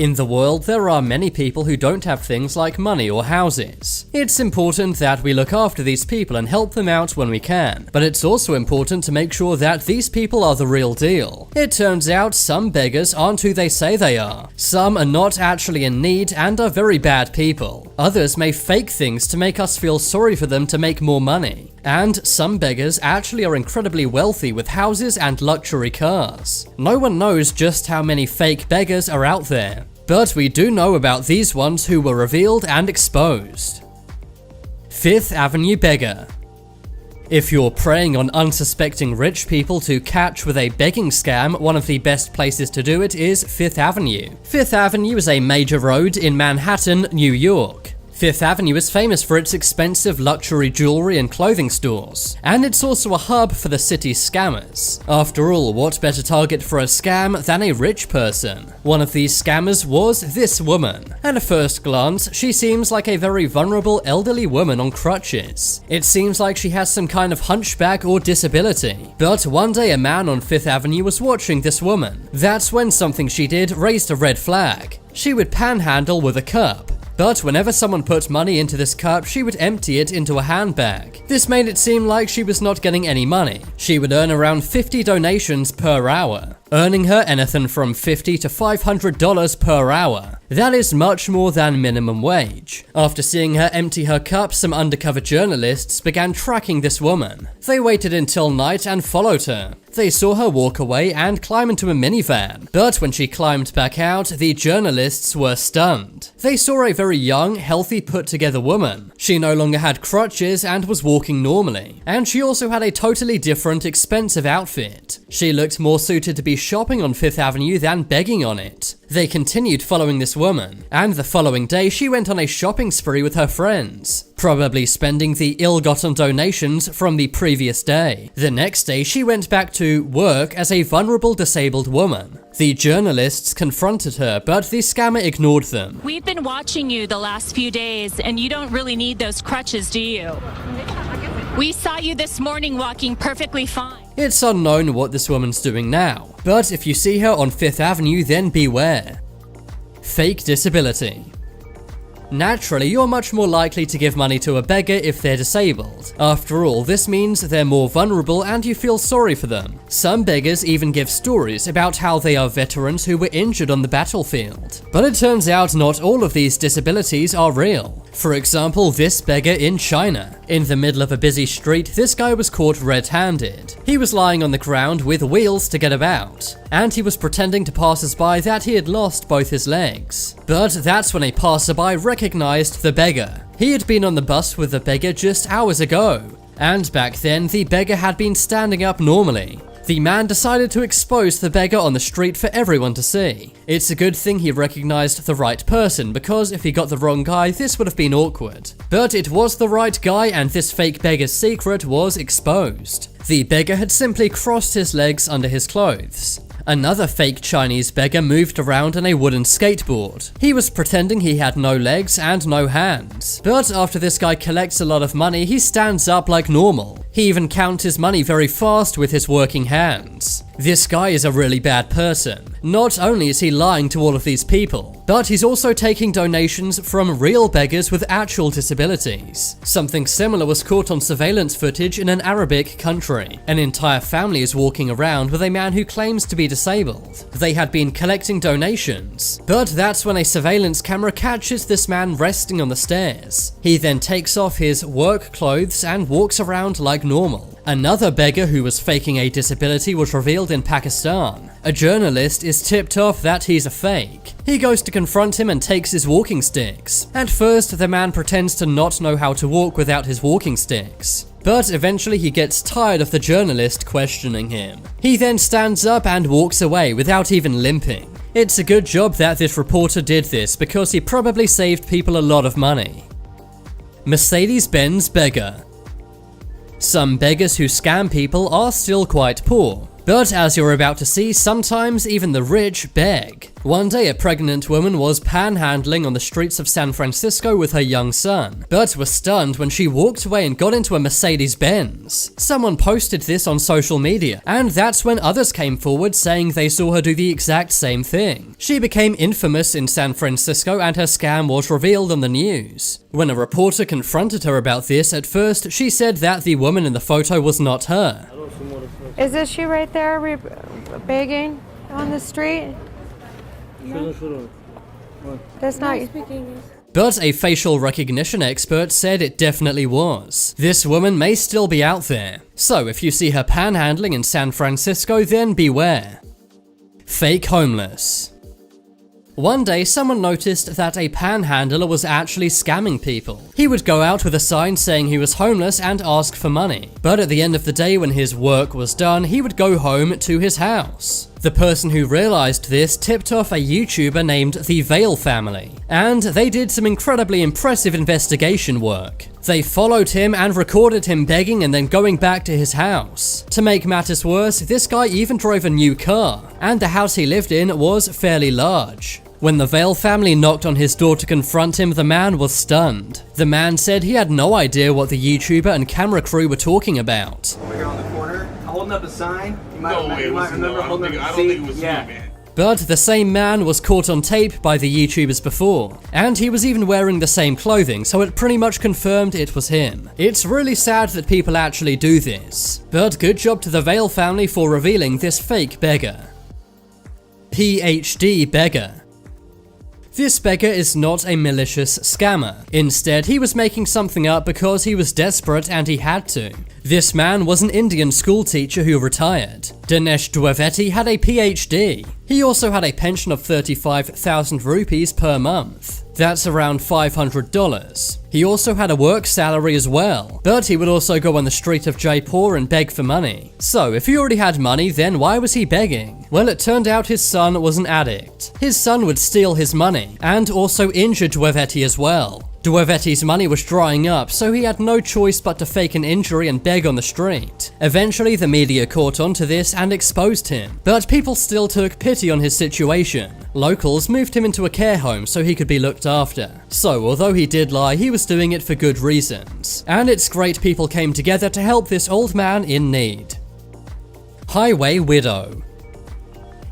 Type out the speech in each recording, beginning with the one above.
In the world, there are many people who don't have things like money or houses. It's important that we look after these people and help them out when we can, but it's also important to make sure that these people are the real deal. It turns out some beggars aren't who they say they are. Some are not actually in need and are very bad people. Others may fake things to make us feel sorry for them to make more money. And some beggars actually are incredibly wealthy with houses and luxury cars. No one knows just how many fake beggars are out there, but we do know about these ones who were revealed and exposed. Fifth Avenue Beggar. If you're preying on unsuspecting rich people to catch with a begging scam, one of the best places to do it is Fifth Avenue. Fifth Avenue is a major road in Manhattan, New York. Fifth Avenue is famous for its expensive luxury jewelry and clothing stores, and it's also a hub for the city's scammers. After all, what better target for a scam than a rich person? One of these scammers was this woman. At a first glance, she seems like a very vulnerable elderly woman on crutches. It seems like she has some kind of hunchback or disability. But one day a man on Fifth Avenue was watching this woman. That's when something she did raised a red flag. She would panhandle with a cup. But whenever someone put money into this cup, she would empty it into a handbag. This made it seem like she was not getting any money. She would earn around 50 donations per hour, earning her anything from $50 to $500 per hour. That is much more than minimum wage. After seeing her empty her cup, some undercover journalists began tracking this woman. They waited until night and followed her. They saw her walk away and climb into a minivan, but when she climbed back out, the journalists were stunned. They saw a very young, healthy, put-together woman. She no longer had crutches and was walking normally, and she also had a totally different, expensive outfit. She looked more suited to be shopping on Fifth Avenue than begging on it. They continued following this woman, and the following day she went on a shopping spree with her friends, probably spending the ill-gotten donations from the previous day. The next day she went back to work as a vulnerable disabled woman. The journalists confronted her, but the scammer ignored them. We've been watching you the last few days, and you don't really need those crutches, do you? We saw you this morning walking perfectly fine. It's unknown what this woman's doing now, but if you see her on Fifth Avenue, then beware. Fake disability. Naturally, you're much more likely to give money to a beggar if they're disabled. After all, this means they're more vulnerable and you feel sorry for them. Some beggars even give stories about how they are veterans who were injured on the battlefield. But it turns out not all of these disabilities are real. For example, this beggar in China. In the middle of a busy street, this guy was caught red-handed. He was lying on the ground with wheels to get about, and he was pretending to passers-by that he had lost both his legs. But that's when a passerby recognized the beggar. He had been on the bus with the beggar just hours ago, and back then the beggar had been standing up normally. The man decided to expose the beggar on the street for everyone to see. It's a good thing he recognized the right person, because if he got the wrong guy, this would have been awkward. But it was the right guy, and this fake beggar's secret was exposed. The beggar had simply crossed his legs under his clothes. Another fake Chinese beggar moved around on a wooden skateboard. He was pretending he had no legs and no hands. But after this guy collects a lot of money, he stands up like normal. He even counts his money very fast with his working hands. This guy is a really bad person. Not only is he lying to all of these people, but he's also taking donations from real beggars with actual disabilities. Something similar was caught on surveillance footage in an Arabic country. An entire family is walking around with a man who claims to be disabled. They had been collecting donations, but that's when a surveillance camera catches this man resting on the stairs. He then takes off his work clothes and walks around like normal. Another beggar who was faking a disability was revealed in Pakistan. A journalist is tipped off that he's a fake. He goes to confront him and takes his walking sticks. At first, the man pretends to not know how to walk without his walking sticks, but eventually he gets tired of the journalist questioning him. He then stands up and walks away without even limping. It's a good job that this reporter did this, because he probably saved people a lot of money. Mercedes-Benz beggar. Some beggars who scam people are still quite poor. But as you're about to see, sometimes even the rich beg. One day a pregnant woman was panhandling on the streets of San Francisco with her young son, but was stunned when she walked away and got into a Mercedes-Benz. Someone posted this on social media, and that's when others came forward saying they saw her do the exact same thing. She became infamous in San Francisco and her scam was revealed on the news. When a reporter confronted her about this, at first she said that the woman in the photo was not her. Is this she right there begging on the street? That's not you. But a facial recognition expert said it definitely was. This woman may still be out there. So if you see her panhandling in San Francisco, then beware. Fake homeless. One day, someone noticed that a panhandler was actually scamming people. He would go out with a sign saying he was homeless and ask for money. But at the end of the day, when his work was done, he would go home to his house. The person who realized this tipped off a YouTuber named The Vale Family, and they did some incredibly impressive investigation work. They followed him and recorded him begging and then going back to his house. To make matters worse, this guy even drove a new car, and the house he lived in was fairly large. When the Vale family knocked on his door to confront him, the man was stunned. The man said he had no idea what the YouTuber and camera crew were talking about. Over here on the corner, holding up a sign. You might No way, remember I don't think it was me, man. But the same man was caught on tape by the YouTubers before, and he was even wearing the same clothing, so it pretty much confirmed it was him. It's really sad that people actually do this, but good job to the Vale family for revealing this fake beggar. PhD beggar. This beggar is not a malicious scammer. Instead, he was making something up because he was desperate and he had to. This man was an Indian school teacher who retired. Dinesh Dwivedi had a PhD. He also had a pension of 35,000 rupees per month. That's around $500. He also had a work salary as well, but he would also go on the street of Jaipur and beg for money. So if he already had money, then why was he begging? Well, it turned out his son was an addict. His son would steal his money, and also injure Dwivedi as well. Dwivedi's money was drying up, so he had no choice but to fake an injury and beg on the street. Eventually, the media caught on to this and exposed him, but people still took pity on his situation. Locals moved him into a care home so he could be looked after. So, although he did lie, he was doing it for good reasons. And it's great people came together to help this old man in need. Highway widow.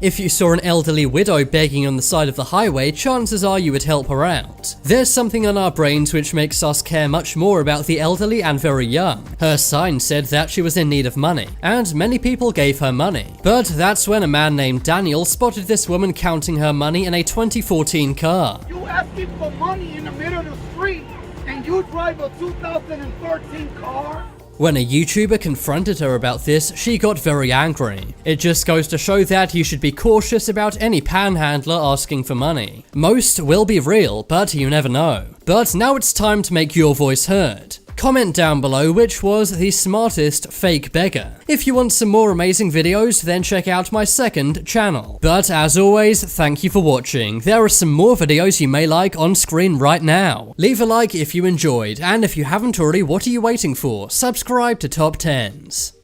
If you saw an elderly widow begging on the side of the highway, chances are you would help her out. There's something on our brains which makes us care much more about the elderly and very young. Her sign said that she was in need of money, and many people gave her money. But that's when a man named Daniel spotted this woman counting her money in a 2014 car. You asking for money in the middle of the street, and you drive a 2013 car? When a YouTuber confronted her about this, she got very angry. It just goes to show that you should be cautious about any panhandler asking for money. Most will be real, but you never know. But now it's time to make your voice heard. Comment down below which was the smartest fake beggar. If you want some more amazing videos, then check out my second channel. But as always, thank you for watching. There are some more videos you may like on screen right now. Leave a like if you enjoyed, and if you haven't already, what are you waiting for? Subscribe to Top 10s.